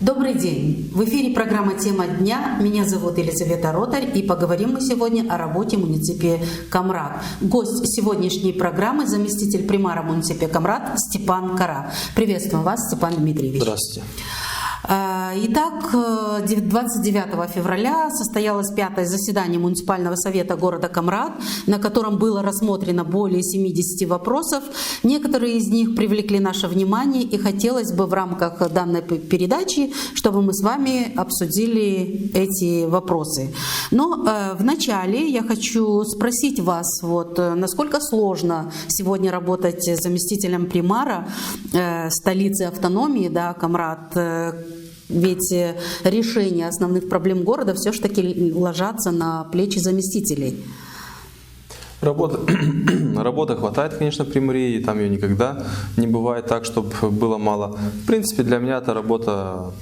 Добрый день! В эфире программа «Тема дня». Меня зовут Елизавета Ротарь, и поговорим мы сегодня о работе муниципе Камрад. Гость сегодняшней программы – заместитель примара муниципе Камрад Степан Кара. Приветствую вас, Степан Дмитриевич. Здравствуйте. Итак, 29 февраля состоялось 5-е заседание муниципального совета города Камрад, на котором было рассмотрено более 70 вопросов. Некоторые из них привлекли наше внимание, и хотелось бы в рамках данной передачи, чтобы мы с вами обсудили эти вопросы. Но вначале я хочу спросить вас, насколько сложно сегодня работать заместителем примара столицы автономии, Камрад. Ведь решение основных проблем города все-таки ложатся на плечи заместителей. Работы хватает, конечно, при мэрии, там ее никогда не бывает так, чтобы было мало. В принципе, для меня эта работа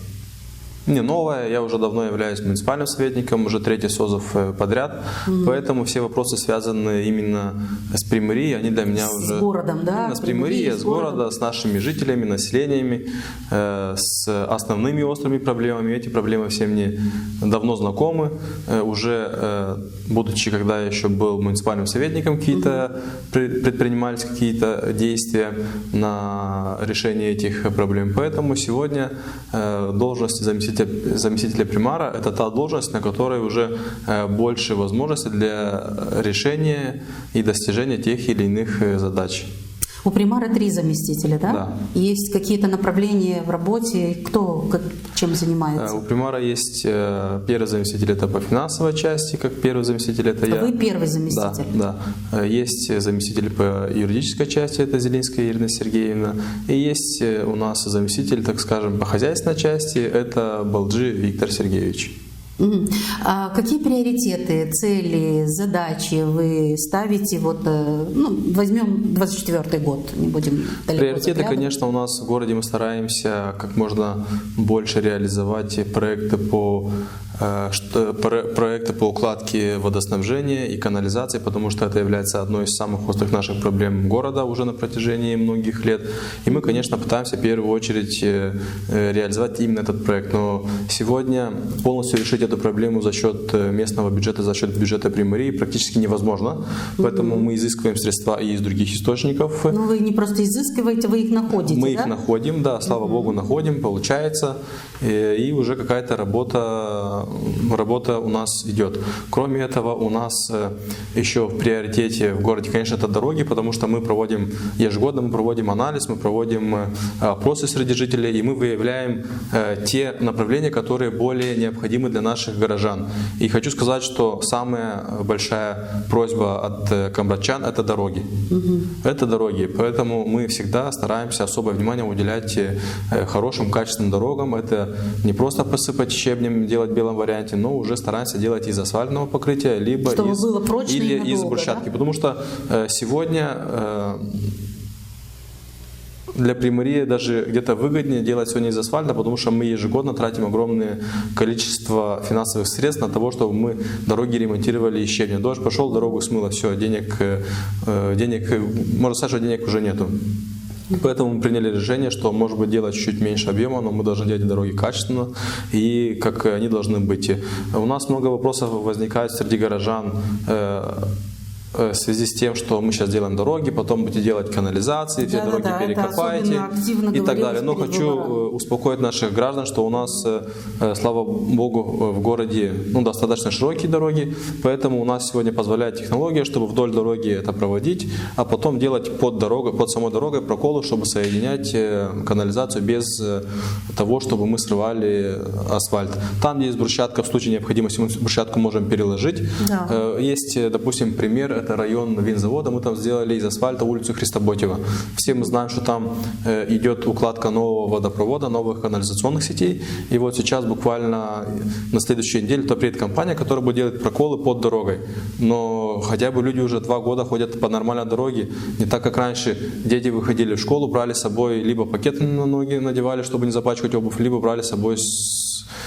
не новая, я уже давно являюсь муниципальным советником, уже 3-й созыв подряд, поэтому все вопросы, связанные именно с примарией, они для меня уже... С городом, да? Именно с примарией, с города, с нашими жителями, населениями, с основными острыми проблемами. Эти проблемы все мне давно знакомы. Уже будучи, когда я еще был муниципальным советником, предпринимались какие-то действия на решение этих проблем. Поэтому сегодня должность заместителя примара – это та должность, на которой уже больше возможностей для решения и достижения тех или иных задач. У примара 3 заместителя, да? Да. Есть какие-то направления в работе? Кто чем занимается? У примара есть первый заместитель, это по финансовой части, как первый заместитель, это я. Вы первый заместитель? Да. Есть заместитель по юридической части, это Зелинская Ирина Сергеевна. И есть у нас заместитель, так скажем, по хозяйственной части, это Балджи Виктор Сергеевич. А какие приоритеты, цели, задачи вы ставите? Возьмем 24-й год, не будем далеко Приоритеты, заглядывать. конечно, у нас в городе мы стараемся как можно больше реализовать проекты по укладке водоснабжения и канализации, потому что это является одной из самых острых наших проблем города уже на протяжении многих лет. И мы, конечно, пытаемся в первую очередь реализовать именно этот проект. Но сегодня полностью решить эту проблему за счет местного бюджета, за счет бюджета примарии практически невозможно. Поэтому мы изыскиваем средства и из других источников. Но вы не просто изыскиваете, вы их находите, Мы их находим, да, слава Богу, находим, получается. И уже какая-то работа у нас идет. Кроме этого, у нас еще в приоритете в городе, конечно, это дороги, потому что мы проводим ежегодно, мы проводим анализ, мы проводим опросы среди жителей, и мы выявляем те направления, которые более необходимы для наших горожан. И хочу сказать, что самая большая просьба от камрадчан – это дороги. Это дороги, поэтому мы всегда стараемся особое внимание уделять хорошим, качественным дорогам. Это не просто посыпать щебнем, делать в белом варианте, но уже стараемся делать из асфальтного покрытия, либо из брусчатки. Да? Потому что сегодня для примарии даже где-то выгоднее делать сегодня из асфальта, потому что мы ежегодно тратим огромное количество финансовых средств на то, чтобы мы дороги ремонтировали из щебня. Дождь пошел, дорогу смыло, все, денег, можно сказать, что денег уже нету. Поэтому мы приняли решение, что, может быть, делать чуть меньше объема, но мы должны делать дороги качественно и как они должны быть. У нас много вопросов возникает среди горожан в связи с тем, что мы сейчас делаем дороги, потом будете делать канализации, все дороги перекопаете и так далее. Но хочу успокоить наших граждан, что у нас, слава Богу, в городе достаточно широкие дороги, поэтому у нас сегодня позволяет технология, чтобы вдоль дороги это проводить, а потом делать под самой дорогой проколы, чтобы соединять канализацию без того, чтобы мы срывали асфальт. Там, где есть брусчатка, в случае необходимости мы брусчатку можем переложить. Да. Есть, допустим, пример. Это район винзавода, мы там сделали из асфальта улицу Христоботева. Все мы знаем, что там идет укладка нового водопровода, новых канализационных сетей. И вот сейчас буквально на следующей неделе то приедет компания, которая будет делать проколы под дорогой. Но хотя бы люди уже 2 года ходят по нормальной дороге. Не так, как раньше. Дети выходили в школу, брали с собой либо пакеты на ноги надевали, чтобы не запачкать обувь, либо брали с собой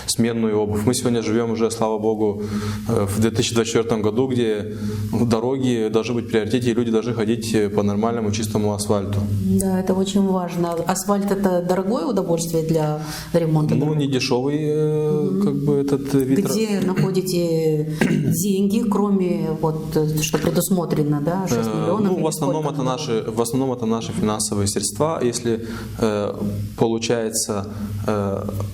сменную обувь. Мы сегодня живем уже, слава богу, в 2024 году, где дороги должны быть в приоритете, и люди должны ходить по нормальному чистому асфальту. Да, это очень важно. Асфальт — это дорогое удовольствие для ремонта? Ну, не дешевый, как бы этот вид. Где находите деньги, кроме вот, что предусмотрено, да, 6 миллионов? Ну, в основном это наши финансовые средства. Если получается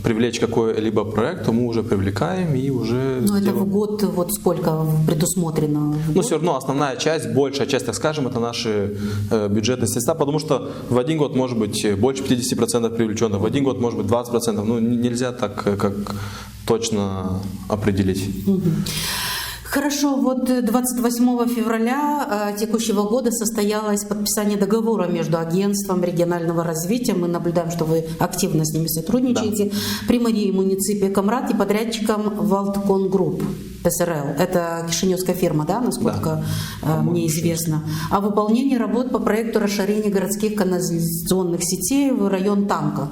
привлечь какой-либо проект, то мы уже привлекаем и уже... Ну, это в год вот сколько предусмотрено? Ну, все равно основная часть, большая часть, так скажем, это наши бюджетные средства, потому что в один год может быть больше 50% привлечено, в один год может быть 20%. Ну, нельзя так, как точно определить. Хорошо, вот 28 февраля текущего года состоялось подписание договора между агентством регионального развития. Мы наблюдаем, что вы активно с ними сотрудничаете. Да. Примарией муниципия Камрад и подрядчиком Валткон Групп СРЛ. Это кишиневская фирма, да, насколько мне известно. О выполнении работ по проекту расширения городских канализационных сетей в район Танка.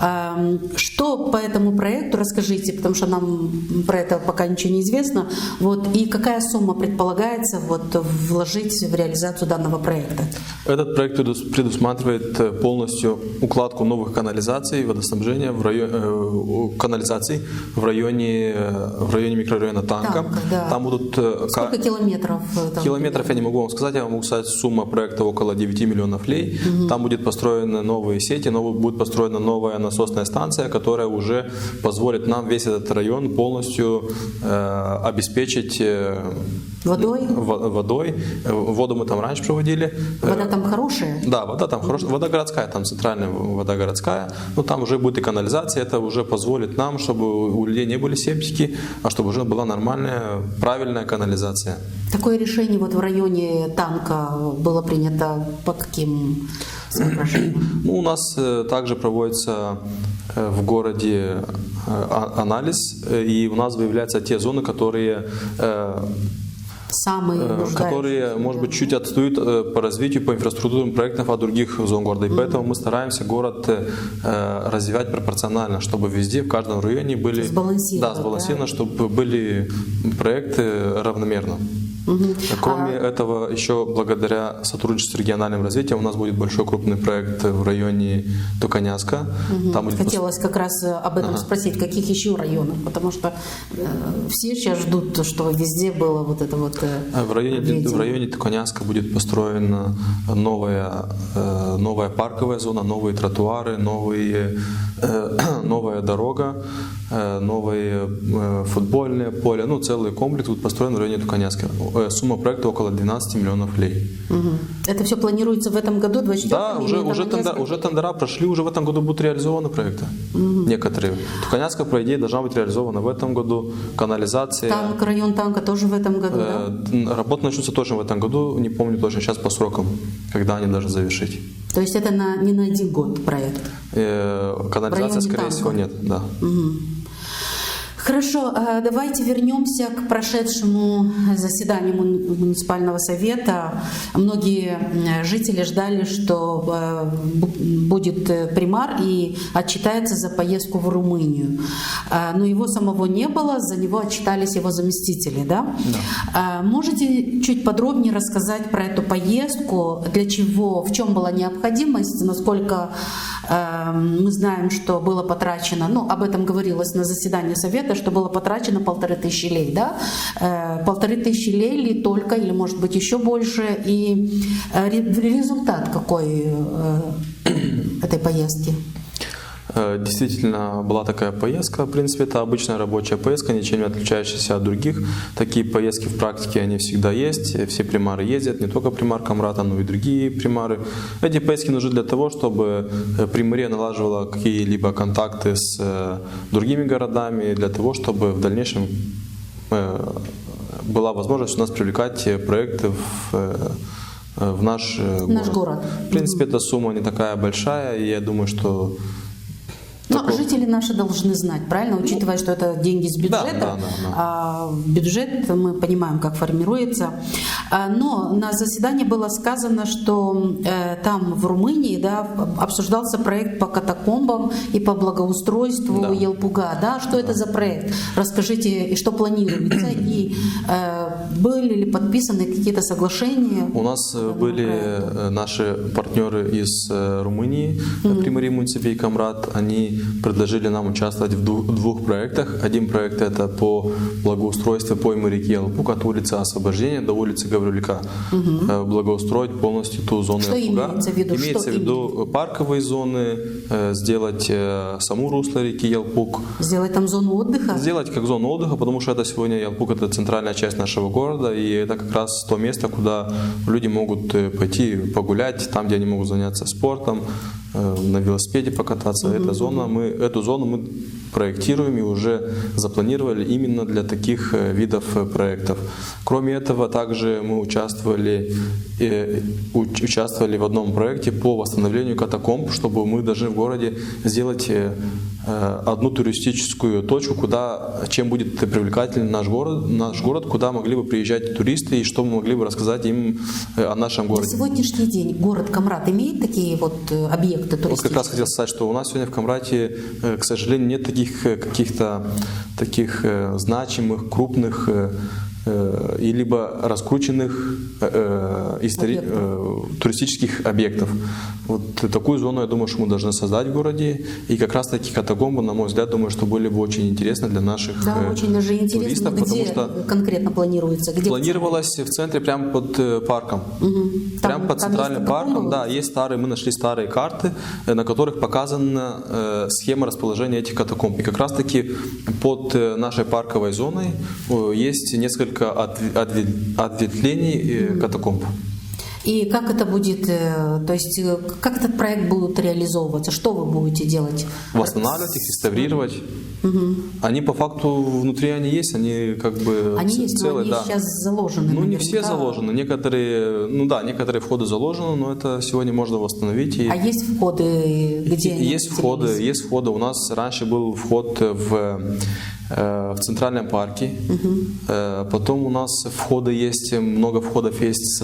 Да. Что по этому проекту, расскажите, потому что нам про это пока ничего не известно. Вот, и какая сумма предполагается вот, вложить в реализацию данного проекта? Этот проект предусматривает полностью укладку новых канализаций, водоснабжения канализаций в районе микрорайона Танка. Да. Там будут... Сколько километров? Километров я не могу вам сказать. Я могу сказать, сумма проекта около 9 миллионов лей. Там будет построены новые сети, будет построена новая насосная станция, которая уже позволит нам весь этот район полностью обеспечить водой. Воду мы там раньше проводили. Вода там хорошая? Да, вода там хорошая. Вода городская, там центральная вода городская. Но там уже будет и канализация. Это уже позволит нам, чтобы у людей не были септики, а чтобы уже была нормальная, правильная канализация. Такое решение вот в районе Танка было принято по каким соображениям? Ну, у нас также проводится в городе анализ, и у нас выявляются те зоны, которые может быть, чуть отстают по развитию, по инфраструктурным проектам от других зон города. И поэтому мы стараемся город развивать пропорционально, чтобы везде, в каждом районе были... Сбалансировано, чтобы были проекты равномерно. Кроме этого, еще благодаря сотрудничеству с региональным развитием у нас будет большой крупный проект в районе Токаняска. Хотелось как раз об этом спросить, каких еще районов, потому что все сейчас ждут, что везде было вот это вот... В районе Токаняска будет построена новая парковая зона, новые тротуары, новая дорога, новые футбольные поля, целый комплекс будет построен в районе Токаняска. Сумма проекта около 12 миллионов лей. Это все планируется в этом году, 2024? Да, уже тендера прошли, уже в этом году будут реализованы проекты. Некоторые. Токаняска, по идее, должна быть реализована в этом году. Канализация. Район Танка тоже в этом году, да? Работы начнутся точно в этом году, не помню точно сейчас по срокам, когда они должны завершить. То есть это не на один год проект? Канализация, скорее всего, нет, да. Хорошо, давайте вернемся к прошедшему заседанию муниципального совета. Многие жители ждали, что будет примар и отчитается за поездку в Румынию. Но его самого не было, за него отчитались его заместители, да? Да. Можете чуть подробнее рассказать про эту поездку, для чего, в чем была необходимость, насколько мы знаем, что было потрачено, об этом говорилось на заседании совета, что было потрачено 1500 лей, да? 1500 лей ли только, или может быть еще больше, и результат какой этой поездки? Действительно, была такая поездка. В принципе, это обычная рабочая поездка, ничем не отличающаяся от других. Такие поездки в практике, они всегда есть. Все примары ездят, не только примар Камрада, но и другие примары. Эти поездки нужны для того, чтобы примария налаживала какие-либо контакты с другими городами, для того, чтобы в дальнейшем была возможность у нас привлекать проекты в наш город. В принципе, эта сумма не такая большая, и я думаю, что... жители наши должны знать, правильно? Учитывая, что это деньги с бюджета, да. а бюджет мы понимаем, как формируется. Но на заседании было сказано, что там в Румынии, да, обсуждался проект по катакомбам и по благоустройству Елпуга. Да? Что это за проект? Расскажите, и что планируется, и были ли подписаны какие-то соглашения? У нас были наши партнеры из Румынии, Приморье Муниципий Камрад. Они предложили нам участвовать в двух проектах. Один проект — это по благоустройству поймы реки Елпуг от улицы Освобождения до улицы Гаврилюка. Благоустроить полностью ту зону Елпуга. Имеется в виду парковые зоны, сделать саму русло реки Елпуг. Сделать там зону отдыха? Сделать как зону отдыха, потому что это сегодня Елпуг — это центральная часть нашего города, и это как раз то место, куда люди могут пойти погулять, там, где они могут заняться спортом, на велосипеде покататься. Эту зону мы проектируем и уже запланировали именно для таких видов проектов. Кроме этого, также мы участвовали в одном проекте по восстановлению катакомб, чтобы мы должны в городе сделать одну туристическую точку, чем будет привлекательный наш город, куда могли бы приезжать туристы и что мы могли бы рассказать им о нашем городе. На сегодняшний день город Камрад имеет такие вот объекты туристические? Вот как раз хотел сказать, что у нас сегодня в Камрате, к сожалению, нет таких каких-то таких значимых, крупных и либо раскрученных туристических объектов. Вот такую зону, я думаю, что мы должны создать в городе. И как раз таки катакомбы, на мой взгляд, думаю, что были бы очень интересны для наших очень даже интересно, туристов. Где конкретно планируется? Планировалось в центре, прямо под парком. Прямо под центральным парком. Да, есть мы нашли старые карты, на которых показана схема расположения этих катакомб. И как раз таки под нашей парковой зоной есть несколько ответвлений катакомб. И как это будет, то есть как этот проект будет реализовываться? Что вы будете делать? Восстанавливать их, реставрировать. Они по факту внутри они есть, они как бы они есть, целые, но они сейчас заложены. Ну, не все заложены, некоторые входы заложены, но это сегодня можно восстановить. А есть входы, где они есть входы. У нас раньше был вход в Центральном парке. Потом у нас много входов есть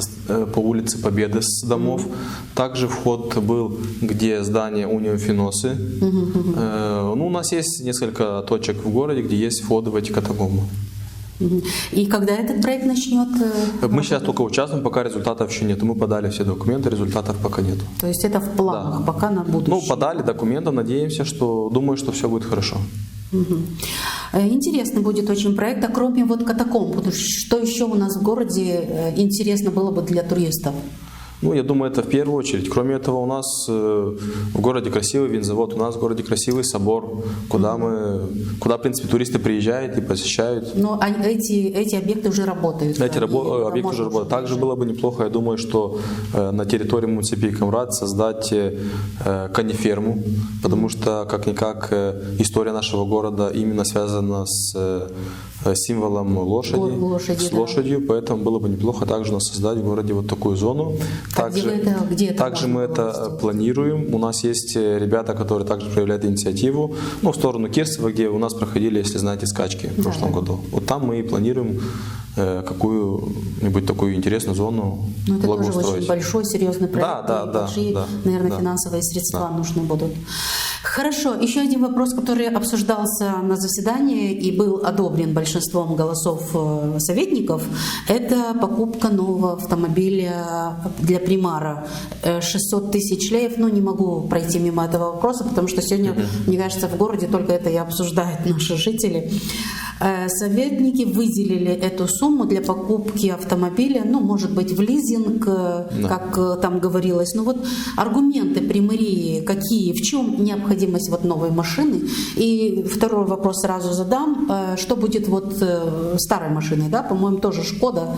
по улице Победы с домов. Также вход был, где здание Унион Финосы. У нас есть несколько точек в городе, где есть входы в эти катакомбы. И когда этот проект начнет? Мы сейчас только участвуем, пока результатов еще нет. Мы подали все документы, результатов пока нет. То есть это в планах, пока на будущее? Подали документы, надеемся, думаю, что все будет хорошо. Интересный будет очень проект, а кроме катакомб, что еще у нас в городе интересно было бы для туристов? Я думаю, это в первую очередь. Кроме этого, у нас в городе красивый винзавод, у нас в городе красивый собор, куда, в принципе, туристы приезжают и посещают. Но эти объекты уже работают. Эти объекты уже работают. Также было бы неплохо, я думаю, что на территории муниципии Камрад создать конеферму, потому что, как-никак, история нашего города именно связана с символом лошадью, поэтому было бы неплохо также создать в городе такую зону. Также мы это планируем. У нас есть ребята, которые также проявляют инициативу. В сторону Кирцева, где у нас проходили, если знаете, скачки в прошлом году. Вот там мы и планируем какую-нибудь такую интересную зону благоустроить. Это тоже очень большой, серьезный проект. Большие, наверное, финансовые средства нужны будут. Хорошо. Еще один вопрос, который обсуждался на заседании и был одобрен большинством голосов советников, это покупка нового автомобиля для Примара. 600 тысяч леев. Не могу пройти мимо этого вопроса, потому что сегодня, мне кажется, в городе только это и обсуждают наши жители. Советники выделили эту сумму для покупки автомобиля, может быть, в лизинг, как там говорилось. Аргументы Приморьи какие, в чем необходимость новой машины? И второй вопрос сразу задам. Что будет с старой машиной? По-моему, тоже Шкода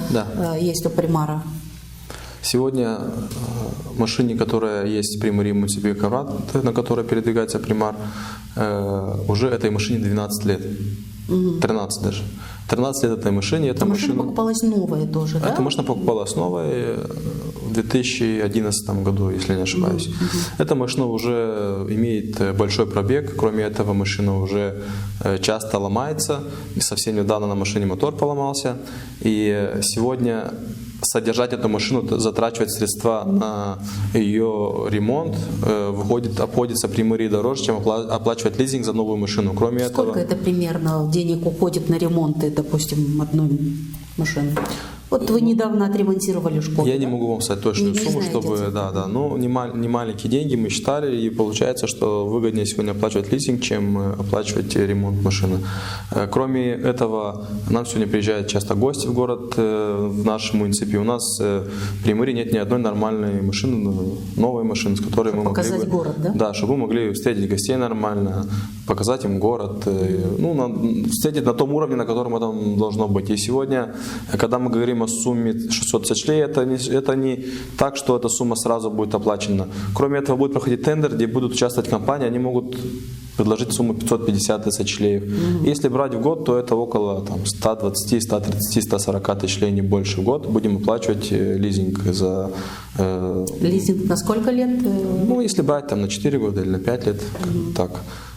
есть у Примара. Сегодня машине, которая есть в Приморье Муниципии Камрад, на которой передвигается Примар, уже этой машине 12 лет. 13 даже. 13 лет этой машине. Эта машина покупалась новая тоже, да? Эта машина покупалась новой в 2011 году, если не ошибаюсь. Эта машина уже имеет большой пробег. Кроме этого, машина уже часто ломается. Совсем недавно на машине мотор поломался. И сегодня содержать эту машину, затрачивать средства на ее ремонт, обходится при мэрии дороже, чем оплачивать лизинг за новую машину. Кроме Сколько это примерно денег уходит на ремонты, допустим, одной машины? Вот вы недавно отремонтировали школу. Я не могу вам сказать точную сумму, чтобы... Ну, не маленькие деньги мы считали, и получается, что выгоднее сегодня оплачивать лизинг, чем оплачивать ремонт машины. Кроме этого, нам сегодня приезжают часто гости в город, в наш муниципий. У нас при мэрии нет ни одной нормальной машины, новой машины, с которой мы могли бы... Показать город, да? Да, чтобы мы могли встретить гостей нормально, показать им город, встретить на том уровне, на котором это должно быть. И сегодня, когда мы говорим о сумме 600 тысяч лей, это не так, что эта сумма сразу будет оплачена. Кроме этого, будет проходить тендер, где будут участвовать компании, они могут предложить сумму 550 тысяч лей. Если брать в год, то это около 120, 130, 140 тысяч лей, не больше в год. Будем оплачивать лизинг за... Лизинг на сколько лет? Ну, если брать на 4 года или на 5 лет, так.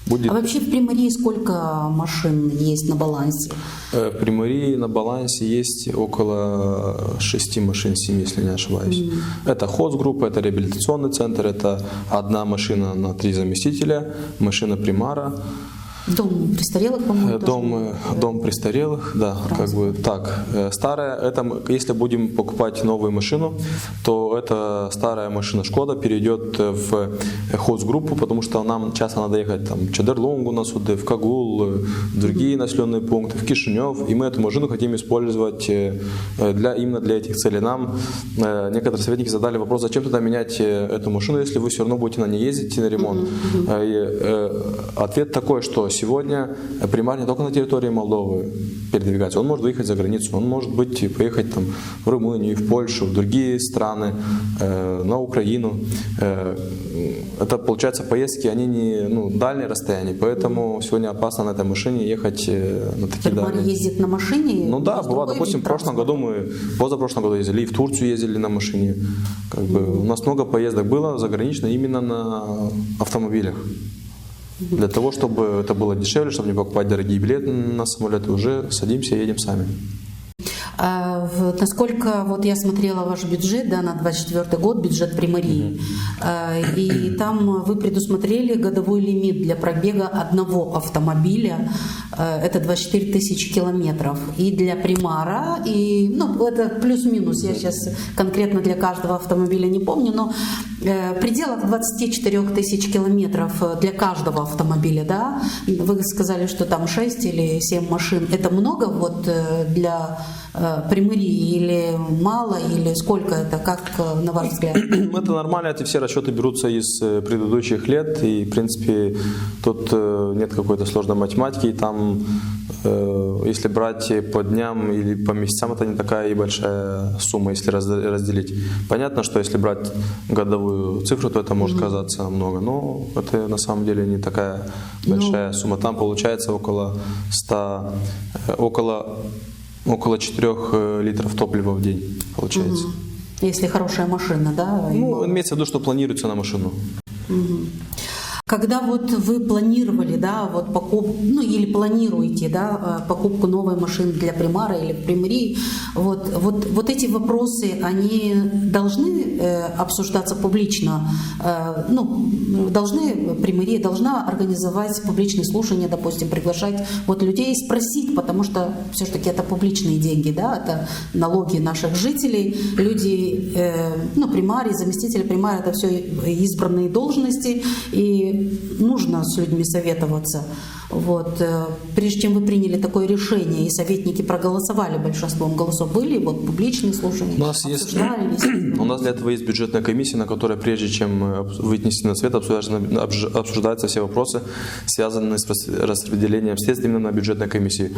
Будет... А вообще в Приморье сколько машин есть на балансе? В Приморье на балансе есть около 6 машин, 7, если не ошибаюсь. Это хозгруппа, это реабилитационный центр, это одна машина на 3 заместителя, машина примара. Дом престарелых, по-моему, Дом престарелых, да, как бы так. Старая, это, если будем покупать новую машину, то эта старая машина Шкода перейдет в хозгруппу, потому что нам часто надо ехать в Чадерлонгу на суды, в Кагул, в другие населенные пункты, в Кишинев, и мы эту машину хотим использовать именно для этих целей. Нам некоторые советники задали вопрос, зачем тогда менять эту машину, если вы все равно будете на ней ездить на ремонт. Ответ такой, что сегодня примар не только на территории Молдовы передвигается, он может выехать за границу, он может поехать в Румынию, в Польшу, в другие страны, на Украину. Это, получается, поездки, они не дальние расстояния, поэтому сегодня опасно на этой машине ехать на такие дальние. Примар ездит на машине? Ну да, бывает. Допустим, позапрошлом году ездили, и в Турцию ездили на машине. У нас много поездок было загранично именно на автомобилях. Для того, чтобы это было дешевле, чтобы не покупать дорогие билеты на самолеты, уже садимся и едем сами. Насколько я смотрела ваш бюджет на 2024 год, бюджет Приморьи, и там вы предусмотрели годовой лимит для пробега одного автомобиля, это 24 тысячи километров, и для примара, и это плюс-минус, я сейчас конкретно для каждого автомобиля не помню, но в пределах 24 тысяч километров для каждого автомобиля, да? Вы сказали, что там 6 или 7 машин, это много для Приморьи или мало, или сколько это, как на ваш взгляд? Это нормально, эти все расчеты берутся из предыдущих лет, и в принципе тут нет какой-то сложной математики, и там если брать по дням или по месяцам, это не такая и большая сумма, если разделить. Понятно, что если брать годовую цифру, то это может казаться много, но это на самом деле не такая большая сумма. Там получается около 4 литров топлива в день получается. Если хорошая машина, да? Имеется в виду, что планируется на машину. Когда вы планировали, или планируете, покупку новой машины для примара или Приморьи, вот эти вопросы, они должны обсуждаться публично, Приморья должна организовать публичные слушания, допустим, приглашать людей, спросить, потому что все-таки это публичные деньги, это налоги наших жителей, люди, примарий, заместители примара, это все избранные должности, и нужно с людьми советоваться. Прежде чем вы приняли такое решение, и советники проголосовали большинством голосов, были публичные слушания? У нас для этого есть бюджетная комиссия, на которой, прежде чем вынести на свет, обсуждаются все вопросы, связанные с распределением средств именно на бюджетной комиссии.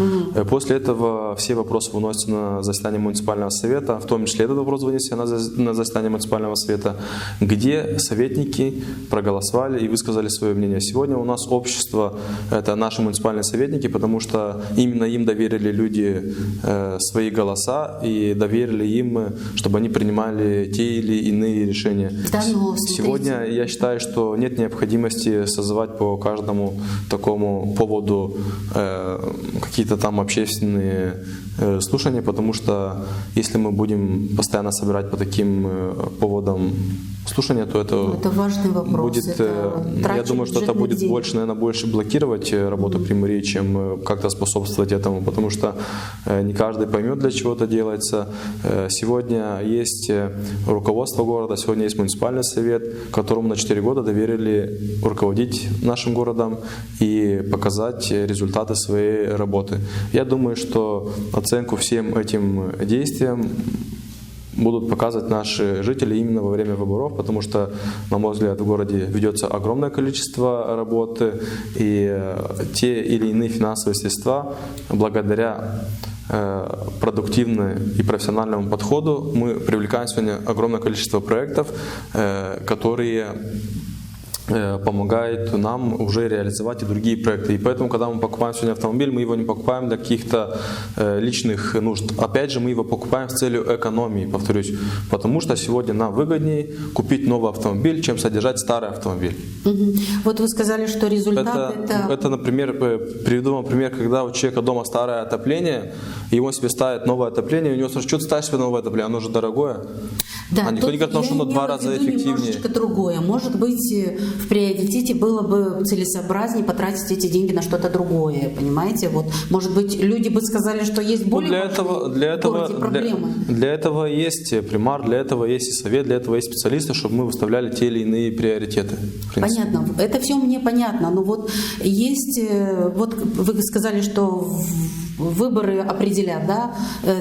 После этого все вопросы выносятся на заседание муниципального совета, в том числе этот вопрос вынесен на заседание муниципального совета, где советники проголосовали и высказали свое мнение. Сегодня у нас общество, это наши муниципальные советники, потому что именно им доверили люди свои голоса и доверили им, чтобы они принимали те или иные решения. Да, но Сегодня я считаю, что нет необходимости созывать по каждому такому поводу какие-то там общественные слушания, потому что если мы будем постоянно собирать по таким поводам слушания, то это важный вопрос. будет, я думаю, что это будет больше, наверное, больше блокировать работу примарии, чем как-то способствовать этому, потому что не каждый поймет, для чего это делается. Сегодня есть руководство города, сегодня есть муниципальный совет, которому на 4 года доверили руководить нашим городом и показать результаты своей работы. Я думаю, что оценку всем этим действиям будут показывать наши жители именно во время выборов, потому что, на мой взгляд, в городе ведется огромное количество работы, и те или иные финансовые средства, благодаря продуктивному и профессиональному подходу, мы привлекаем сегодня огромное количество проектов, которые помогает нам уже реализовать и другие проекты. И поэтому, когда мы покупаем сегодня автомобиль, мы его не покупаем для каких-то личных нужд. Опять же, мы его покупаем с целью экономии, повторюсь. Потому что сегодня нам выгоднее купить новый автомобиль, чем содержать старый автомобиль. Вот вы сказали, что результат это, например, приведу вам пример, когда у человека дома старое отопление, и он себе ставит новое отопление, и у него спрашивают, что ты ставишь себе новое отопление, оно же дорогое. Да, а никто не говорит, что оно 2 раза эффективнее. Немножечко другое. Может быть, в приоритете было бы целесообразнее потратить эти деньги на что-то другое, понимаете? Вот, может быть, люди бы сказали, что есть более проблемы. Для этого есть примар, для этого есть и совет, для этого есть специалисты, чтобы мы выставляли те или иные приоритеты. Понятно. Это все мне понятно. Но вот есть, вот вы сказали, что выборы определят, да,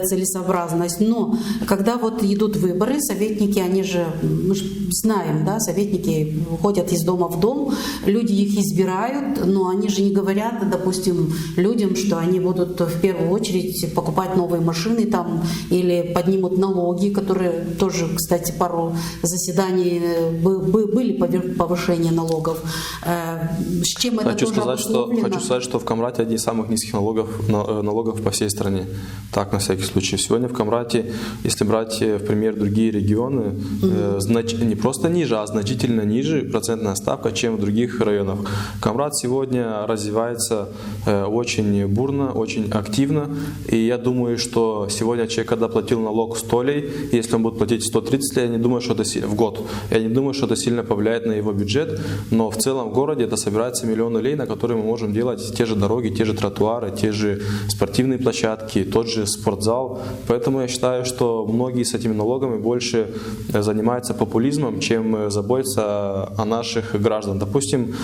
целесообразность, но когда вот идут выборы, советники, они же, мы же знаем, да, советники ходят из дома в дом, люди их избирают, но они же не говорят, допустим, людям, что они будут в первую очередь покупать новые машины там или поднимут налоги, которые тоже, кстати, пару заседаний были повышения налогов. С чем это тоже обусловлено? Хочу сказать, что в Камрате одни из самых низких налогов по всей стране. Так, на всякий случай. Сегодня в Камрате, если брать в пример другие регионы, не просто ниже, а значительно ниже процентная ставка, чем в других районах. Камрат сегодня развивается очень бурно, очень активно, и я думаю, что сегодня человек, когда платил налог 100 лей, если он будет платить 130 лей, я не думаю, что это в год. Я не думаю, что это сильно повлияет на его бюджет, но в целом в городе это собирается миллионы лей, на которые мы можем делать те же дороги, те же тротуары, те же спортивные площадки, тот же спортзал. Поэтому я считаю, что многие с этими налогами больше занимаются популизмом, чем заботятся о наших граждан. Допустим,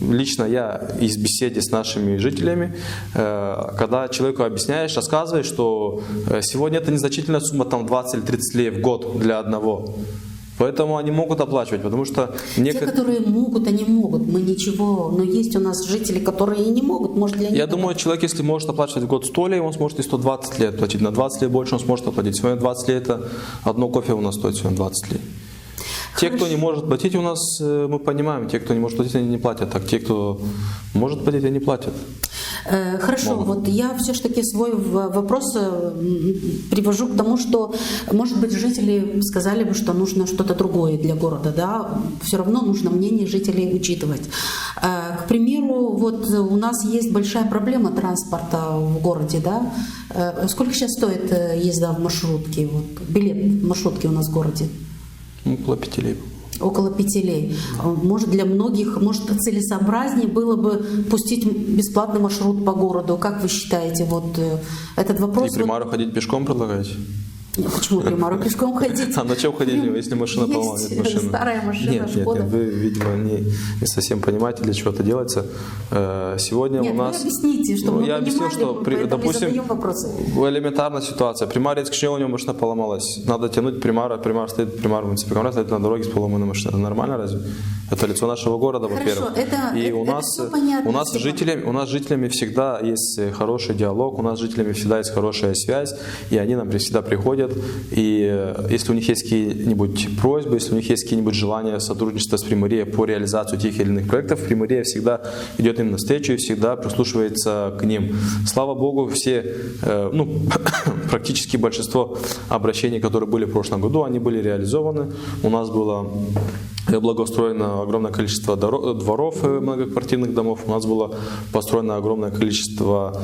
лично я из беседы с нашими жителями, когда человеку объясняешь, рассказываешь, что сегодня это незначительная сумма, там 20 или 30 лей в год для одного. Поэтому они могут оплачивать, потому что... Те, которые могут, они могут. Мы ничего... Но есть у нас жители, которые и не могут. Может, для них... Я думаю, человек, если может оплачивать в год 100 лей, он сможет и 120 лет платить. На 20 лет больше он сможет оплатить. Сегодня 20 лей – это одно кофе у нас стоит сегодня 20 лей. Те, кто не может платить у нас, мы понимаем, те, кто не может платить, они не платят. Так те, кто может платить, они платят. Хорошо, вот я все-таки свой вопрос привожу к тому, что, может быть, жители сказали бы, что нужно что-то другое для города, да, все равно нужно мнение жителей учитывать. К примеру, вот у нас есть большая проблема транспорта в городе, да, сколько сейчас стоит езда в маршрутке, вот, билет маршрутки у нас в городе? Около 5 лей. Около 5 лей. Может, для многих, может, целесообразнее было бы пустить бесплатный маршрут по городу. Как вы считаете, вот этот вопрос? И примару ходить пешком предлагаете? Почему примару пешком ходить? А на чем ходить, если машина поломана? Нет машины. Старая машина, Шкода. Нет, вы, видимо, не совсем понимаете, для чего это делается. Сегодня у нас... Вы объясните, чтобы мы я понимали, объяснил, что, допустим, элементарная ситуация. Примар из Кишинева, у него машина поломалась. Надо тянуть примар стоит, примар стоит на дороге с поломанной машиной. Это нормально разве? Это лицо нашего города, во-первых. И у нас с жителями всегда есть хороший диалог, у нас с жителями всегда есть хорошая связь, и они нам всегда приходят, приходят, и если у них есть какие-нибудь просьбы, если у них есть какие-нибудь желания сотрудничества с Приморье по реализации тех или иных проектов, Приморье всегда идет им навстречу и всегда прислушивается к ним. Слава Богу, все, практически большинство обращений, которые были в прошлом году, они были реализованы. У нас было благоустроено огромное количество дворов многоквартирных домов. У нас было построено огромное количество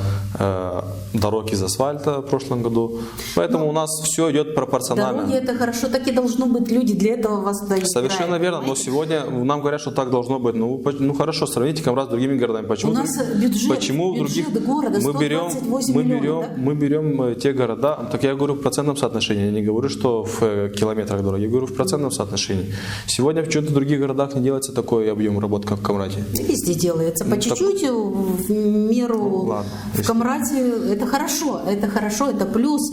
дорог из асфальта в прошлом году. Поэтому у нас все идет пропорционально. Дороги — это хорошо, так и должно быть. Люди для этого вас дают. Совершенно верно. Но сегодня нам говорят, что так должно быть. Ну хорошо, сравните Камрад с другими городами. Почему у нас бюджет города 128 миллионов, мы берем те города. Так я говорю в процентном соотношении. Я не говорю, что в километрах дорог. Я говорю в процентном соотношении. Сегодня в в других городах не делается такой объем работ, как в Камраде? Везде делается. По чуть-чуть, в меру. В Камраде это хорошо, это плюс.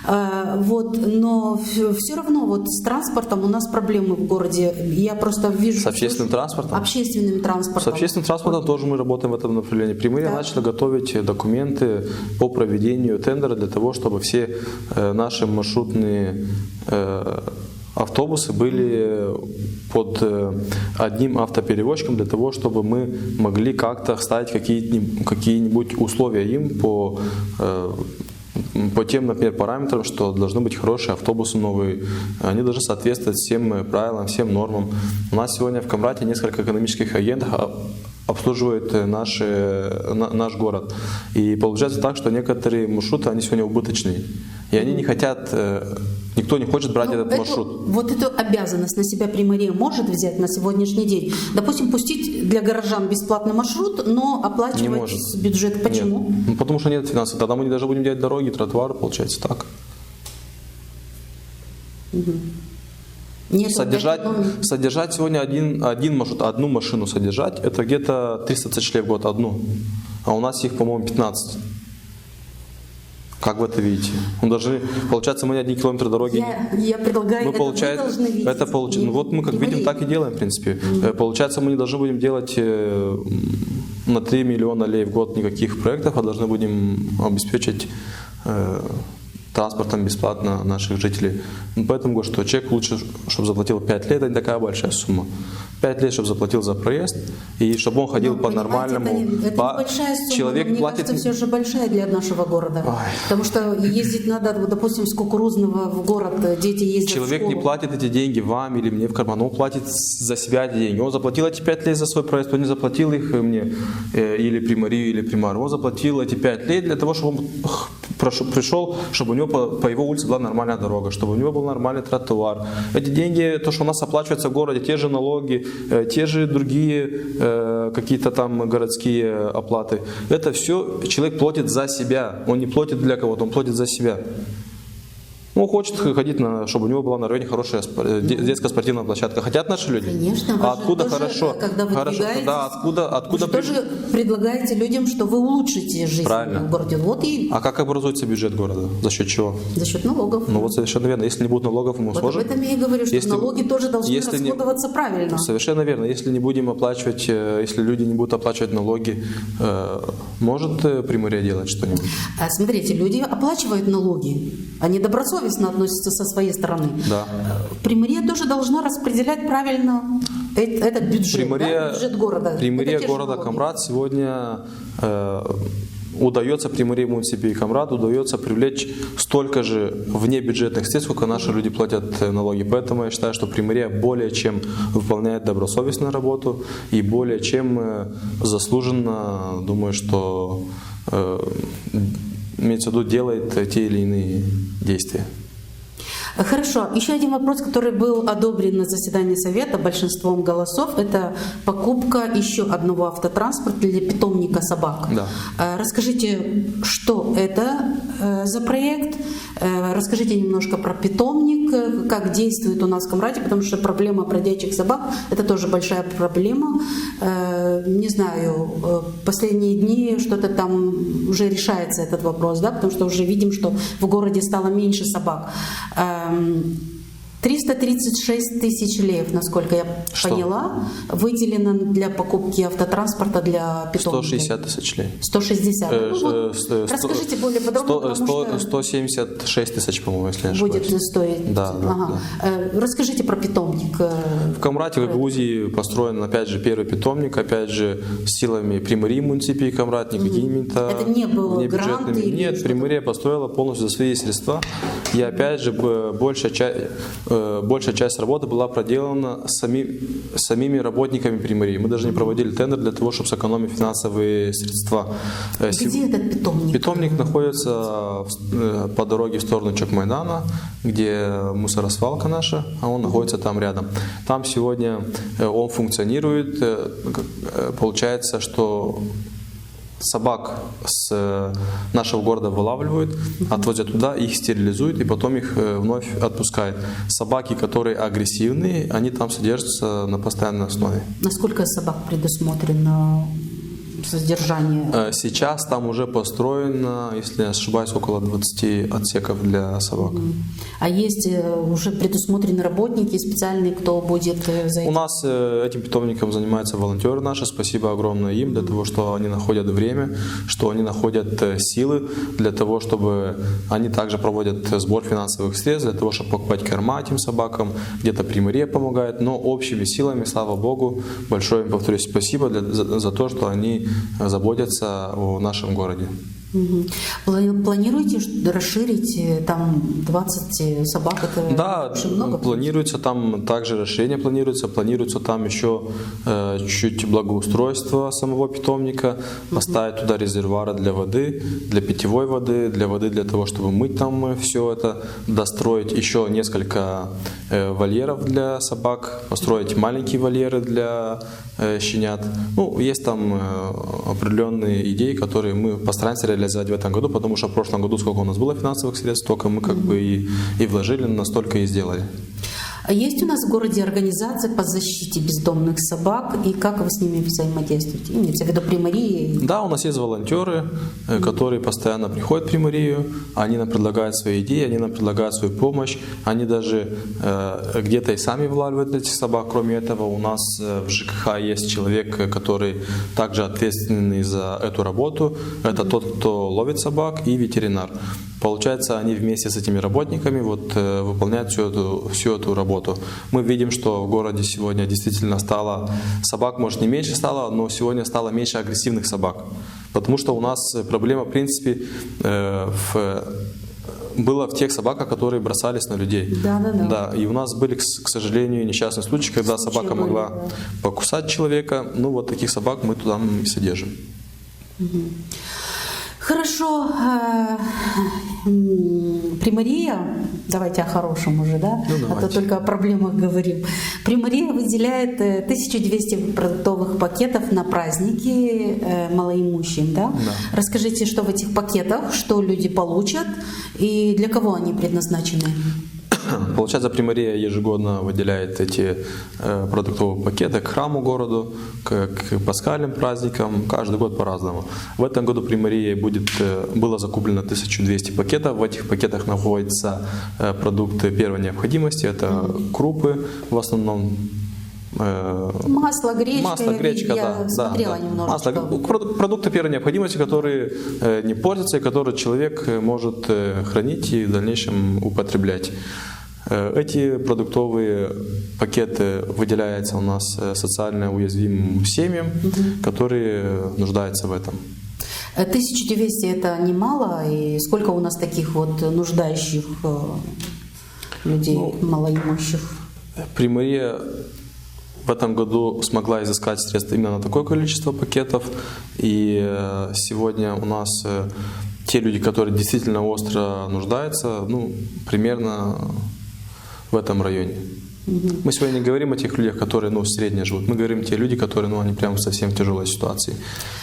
Но все равно вот с транспортом у нас проблемы в городе. Я просто вижу... С общественным транспортом? Общественным транспортом. С общественным транспортом тоже мы работаем в этом направлении. Приморье начало готовить документы по проведению тендера для того, чтобы все наши маршрутные автобусы были под одним автоперевозчиком для того, чтобы мы могли как-то ставить какие-нибудь условия им по тем, например, параметрам, что должны быть хорошие автобусы новые, они должны соответствовать всем правилам, всем нормам. У нас сегодня в Камраде несколько экономических агентов обслуживают наш город. И получается так, что некоторые маршруты, они сегодня убыточные. И они не хотят, никто не хочет брать этот маршрут. Вот эту обязанность на себя Приморье может взять на сегодняшний день. Допустим, пустить для горожан бесплатный маршрут, но оплачивать с бюджета. Почему? Нет. Потому что нет финансов. Тогда мы не даже будем делать дороги, тротуары, получается так. Нет, содержать сегодня один маршрут, одну машину содержать, это где-то 300 тысяч лев в год одну. А у нас их, по-моему, 15. Как вы это видите? Получается, мы 1 километр дороги... Я предлагаю, вы должны видеть. Вот мы как видим, так и делаем, в принципе. Получается, мы не должны будем делать на 3 миллиона лей в год никаких проектов, а должны будем обеспечить транспортом бесплатно наших жителей. Поэтому говорю, что человек лучше, чтобы заплатил 5 лет, это не такая большая сумма. 5 лет, чтобы заплатил за проезд, и чтобы он ходил по нормальному. Это небольшая сумма, человек мне платит... кажется, все же большая для нашего города. Потому что ездить надо, допустим, с Кукурузного в город, дети ездят Человек в школу. не платит эти деньги вам или мне в карман, он платит за себя эти деньги. Он заплатил эти 5 лет за свой проезд, он не заплатил их мне, или Приморью, или Примару. Он заплатил эти 5 лет для того, чтобы он пришел, чтобы у него по его улице была нормальная дорога, чтобы у него был нормальный тротуар. Эти деньги, то, что у нас оплачивается в городе, те же налоги, те же другие какие-то там городские оплаты, это все человек платит за себя. Он не платит для кого-то, он платит за себя. Он хочет ходить, чтобы у него была на районе хорошая детская спортивная площадка. Хотят наши люди? Конечно. А откуда тоже, хорошо? Когда вы хорошо, откуда вы тоже предлагаете людям, что вы улучшите жизнь в городе. А как образуется бюджет города? За счет чего? За счет налогов. Ну вот совершенно верно. Если не будет налогов, мы сможем. Об этом я и говорю, что налоги тоже должны расходоваться правильно. Совершенно верно. Если не будем оплачивать, если люди не будут оплачивать налоги, может Приморье делать что-нибудь? Смотрите, люди оплачивают налоги. Они добросовестно относятся со своей стороны. Да. Приморье тоже должна распределять правильно этот бюджет, бюджет города. Приморье города Камрад сегодня удается, Приморье муниципе и Камрад удается привлечь столько же внебюджетных средств, сколько наши люди платят налоги. Поэтому я считаю, что Приморье более чем выполняет добросовестную работу и более чем заслуженно, думаю, что имеется в виду, делает те или иные действия. Хорошо. Еще один вопрос, который был одобрен на заседании Совета большинством голосов, это покупка еще одного автотранспорта для питомника собак. Да. Расскажите, что это за проект? Расскажите немножко про питомник, как действует у нас в Камраде, потому что проблема бродячих собак – это тоже большая проблема. Не знаю, последние дни что-то там уже решается этот вопрос, да, потому что уже видим, что в городе стало меньше собак. 336 тысяч леев, насколько я поняла, выделено для покупки автотранспорта для питомников. 160 тысяч лей. 160. Расскажите более подробно, потому что 176 тысяч, по-моему, если я не ошибаюсь. Будет стоить. Да, ага. Да. Расскажите про питомник. В Камрате, в Гагаузии, построен, опять же, первый питомник, опять же, с силами Примории муниципии Камрат, не какими-то это не было гранты? Нет, Примория построила полностью за свои средства. И опять же, большая часть работы была проделана самими работниками Примории. Мы даже не проводили тендер для того, чтобы сэкономить финансовые средства. Где этот питомник? Питомник находится по дороге в сторону Чокмайдана, где мусоросвалка наша, а он находится там рядом. Там сегодня он функционирует. Получается, что собак с нашего города вылавливают, отвозят туда, их стерилизуют и потом их вновь отпускают. Собаки, которые агрессивные, они там содержатся на постоянной основе. Насколько собак предусмотрено содержание? Сейчас там уже построено, если не ошибаюсь, около 20 отсеков для собак. А есть уже предусмотрены работники специальные, кто будет за этим? У нас этим питомником занимаются волонтеры наши. Спасибо огромное им для того, что они находят время, что они находят силы для того, чтобы они также проводят сбор финансовых средств для того, чтобы покупать корма этим собакам. Где-то Примория помогает, но общими силами, слава Богу, большое им, повторюсь, спасибо за то, что они заботятся о нашем городе. Планируете расширить там 20 собак? Это да, очень много? Планируется там также расширение, планируется там еще чуть благоустройство самого питомника, поставить туда резервуары для воды, для питьевой воды, для того, чтобы мыть там все это, достроить еще несколько вольеров для собак, построить маленькие вольеры для щенят. Ну, есть там определенные идеи, которые мы постараемся реализовать в этом году, потому что в прошлом году сколько у нас было финансовых средств, столько мы как бы и вложили, настолько и сделали. А есть у нас в городе организация по защите бездомных собак, и как вы с ними взаимодействуете? Имеется в виду Примории? Да, у нас есть волонтеры, которые постоянно приходят в Приморию, они нам предлагают свои идеи, они нам предлагают свою помощь, они даже где-то и сами вылавливают этих собак. Кроме этого, у нас в ЖКХ есть человек, который также ответственный за эту работу. Это тот, кто ловит собак, и ветеринар. Получается, они вместе с этими работниками выполняют всю эту работу. Мы видим, что в городе сегодня действительно стало, собак, может, не меньше стало, но сегодня стало меньше агрессивных собак. Потому что у нас проблема, в принципе, была в тех собаках, которые бросались на людей. Да, и у нас были, к сожалению, несчастные случаи, когда собака могла покусать человека. Ну, вот таких собак мы туда и содержим. Хорошо. Примория, давайте о хорошем уже, да? А то только о проблемах говорим. Примория выделяет 1200 продуктовых пакетов на праздники малоимущим, да? Расскажите, что в этих пакетах, что люди получат и для кого они предназначены? Получается, Примория ежегодно выделяет эти продуктовые пакеты к храму городу, к пасхальным праздникам, каждый год по-разному. В этом году Примория было закуплено 1200 пакетов. В этих пакетах находятся продукты первой необходимости, это крупы в основном. Масло, гречка, я смотрела немножечко. Продукты первой необходимости, которые не портятся и которые человек может хранить и в дальнейшем употреблять. Эти продуктовые пакеты выделяются у нас социально уязвимым семьям, которые нуждаются в этом. 1200 это немало, и сколько у нас таких вот нуждающих людей, малоимущих? Примория в этом году смогла изыскать средства именно на такое количество пакетов, и сегодня у нас те люди, которые действительно остро нуждаются, примерно в этом районе. Мы сегодня не говорим о тех людях, которые средне живут, мы говорим о тех людях, которые они прям совсем в тяжелой ситуации.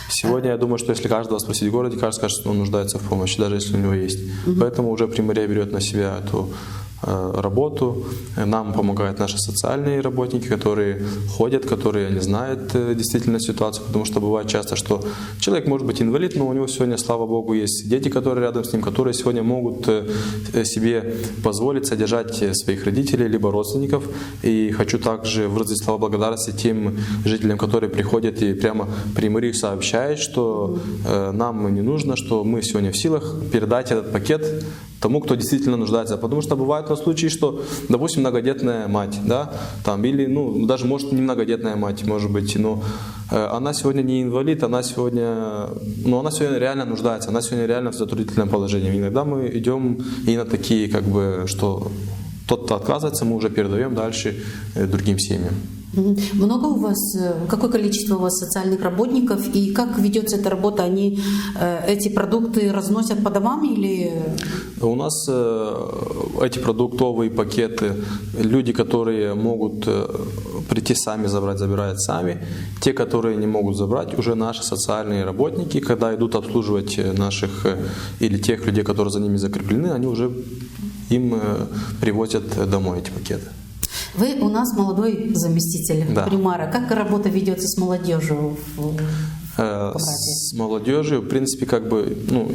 Сегодня я думаю, что если каждого спросить в городе, каждый скажет, что он нуждается в помощи, даже если у него есть. Поэтому уже Примория берет на себя эту работу. Нам помогают наши социальные работники, которые ходят, которые не знают действительно ситуацию, потому что бывает часто, что человек может быть инвалид, но у него сегодня, слава Богу, есть дети, которые рядом с ним, которые сегодня могут себе позволить содержать своих родителей либо родственников. И хочу также выразить слова благодарности тем жителям, которые приходят и прямо при мэрии сообщают, что нам не нужно, что мы сегодня в силах передать этот пакет тому, кто действительно нуждается. Потому что бывают случаи, что, допустим, многодетная мать, да, там, или, даже, может, не многодетная мать, может быть, но она сегодня не инвалид, она сегодня реально нуждается, она сегодня реально в затруднительном положении. Иногда мы идем и на такие, что тот, кто отказывается, мы уже передаем дальше другим семьям. Много у вас, какое количество у вас социальных работников и как ведется эта работа? Они эти продукты разносят по домам или? У нас эти продуктовые пакеты, люди, которые могут прийти сами забрать, забирают сами. Те, которые не могут забрать, уже наши социальные работники, когда идут обслуживать наших или тех людей, которые за ними закреплены, они уже им привозят домой эти пакеты. Вы у нас молодой заместитель примара. Как работа ведется с молодежью в С молодежью, в принципе,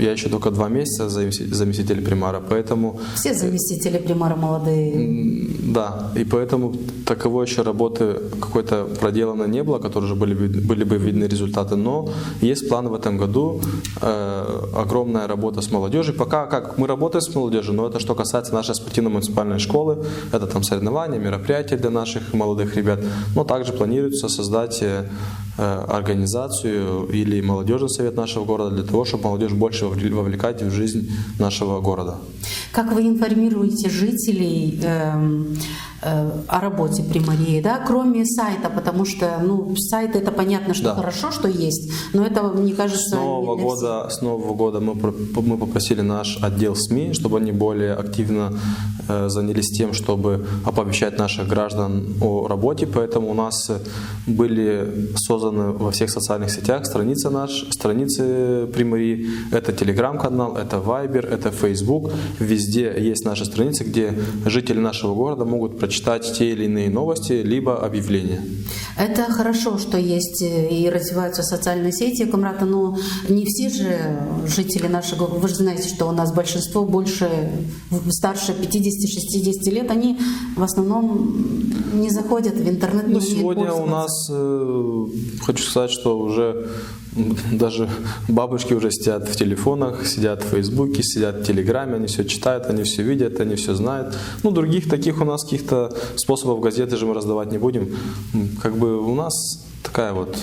я еще только 2 месяца заместитель примара, поэтому... Все заместители примара молодые. Да, и поэтому таковой еще работы какой-то проделано не было, которые уже были бы видны результаты, но есть план в этом году, огромная работа с молодежью. Пока мы работаем с молодежью, но это что касается нашей спортивно-муниципальной школы, это там соревнования, мероприятия для наших молодых ребят, но также планируется создать организацию или молодежный совет нашего города для того, чтобы молодежь больше вовлекать в жизнь нашего города. Как вы информируете жителей о работе примарии, да, кроме сайта, потому что сайт это понятно, что хорошо, что есть, но это, мне кажется, с Нового года мы попросили наш отдел СМИ, чтобы они более активно занялись тем, чтобы оповещать наших граждан о работе, поэтому у нас были созданы во всех социальных сетях страницы примарии, это телеграм-канал, это Viber, это Facebook, везде есть наши страницы, где жители нашего города могут прочитать те или иные новости, либо объявления. Это хорошо, что есть и развиваются социальные сети Камрата, но не все же жители нашего города, вы же знаете, что у нас большинство больше старше 50-60 лет, они в основном не заходят в интернет, не сегодня у нас, хочу сказать, что уже даже бабушки уже сидят в телефонах, сидят в Фейсбуке, сидят в Телеграме, они все читают, они все видят, они все знают. Других таких у нас каких-то способов газеты же мы раздавать не будем. У нас такая вот.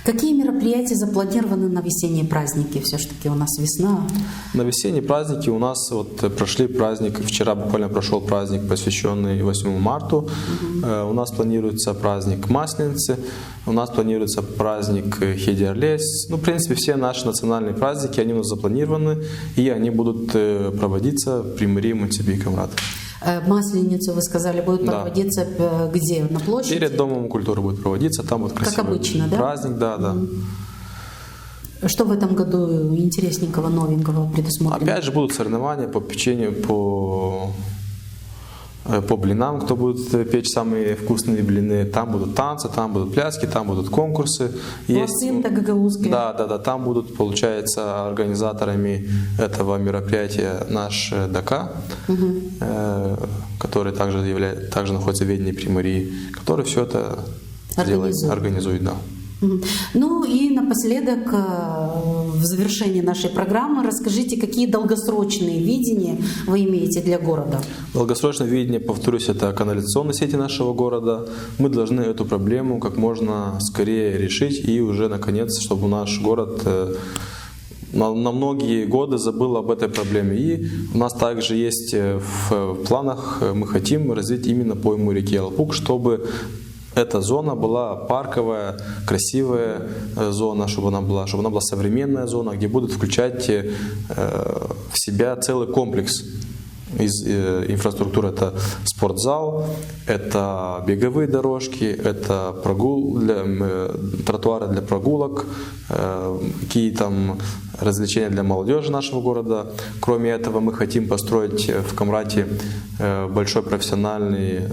Какие мероприятия запланированы на весенние праздники? Все-таки у нас весна. На весенние праздники у нас прошли праздник, вчера буквально прошел праздник, посвященный 8 марта. У нас планируется праздник Масленицы, у нас планируется праздник Хедерлес. В принципе, все наши национальные праздники, они у нас запланированы, и они будут проводиться при мэрии муниципии Камрат. Масленицу, вы сказали, будет проводиться где? На площади? Перед Домом культуры будет проводиться, там вот красивый как обычно, да? Праздник, да. Что в этом году интересненького, новенького предусмотрено? Опять же будут соревнования по печенью, по блинам, кто будет печь самые вкусные блины. Там будут танцы, там будут пляски, там будут конкурсы. Да, там будут, получается, организаторами этого мероприятия наш ДК, который также находится в ведении примарии, который все это организует. Да. И напоследок, в завершении нашей программы, расскажите, какие долгосрочные видения вы имеете для города? Долгосрочное видение, повторюсь, это канализационные сети нашего города. Мы должны эту проблему как можно скорее решить и уже, наконец, чтобы наш город на многие годы забыл об этой проблеме. И у нас также есть в планах, мы хотим развить именно пойму реки Алпук, чтобы эта зона была парковая, красивая зона, чтобы она была современная зона, где будут включать в себя целый комплекс из инфраструктуры это спортзал, это беговые дорожки, это тротуары для прогулок, какие там развлечения для молодежи нашего города. Кроме этого, мы хотим построить в Камрате большой профессиональный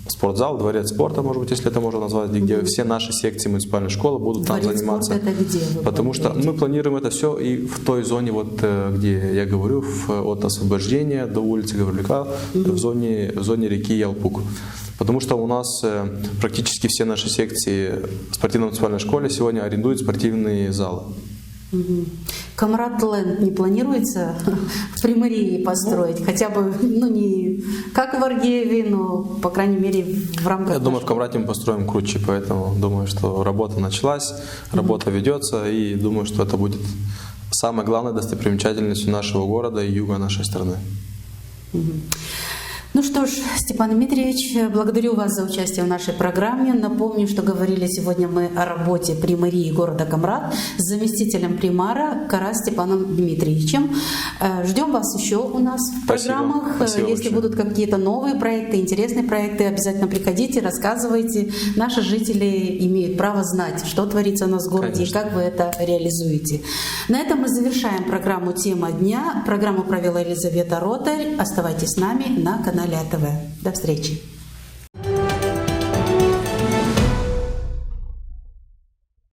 спортзал, дворец спорта, может быть, если это можно назвать, где все наши секции муниципальной школы будут Дворец там заниматься. спорта это где? Потому что мы планируем это все и в той зоне, вот, где я говорю, от освобождения до улицы Гаврилюка, в зоне реки Ялпук. Потому что у нас практически все наши секции спортивно-муниципальной школы сегодня арендуют спортивные залы. Камрат Ленд не планируется в Приморье построить? Хотя бы, не как в Аргееве, но, по крайней мере, в рамках... Я думаю, в Камрате мы построим круче, поэтому думаю, что работа началась, работа ведется, и думаю, что это будет самой главной достопримечательностью нашего города и юга нашей страны. Ну что ж, Степан Дмитриевич, благодарю вас за участие в нашей программе. Напомню, что говорили сегодня мы о работе примарии города Камрат с заместителем примара Кара Степаном Дмитриевичем. Ждем вас еще у нас в программах. Спасибо Если большое. будут какие-то новые проекты, интересные проекты, обязательно приходите, рассказывайте. Наши жители имеют право знать, что творится у нас в городе. Конечно. И как вы это реализуете. На этом мы завершаем программу «Тема дня». Программу провела Елизавета Ротарь. Оставайтесь с нами на канале АТВ. До встречи.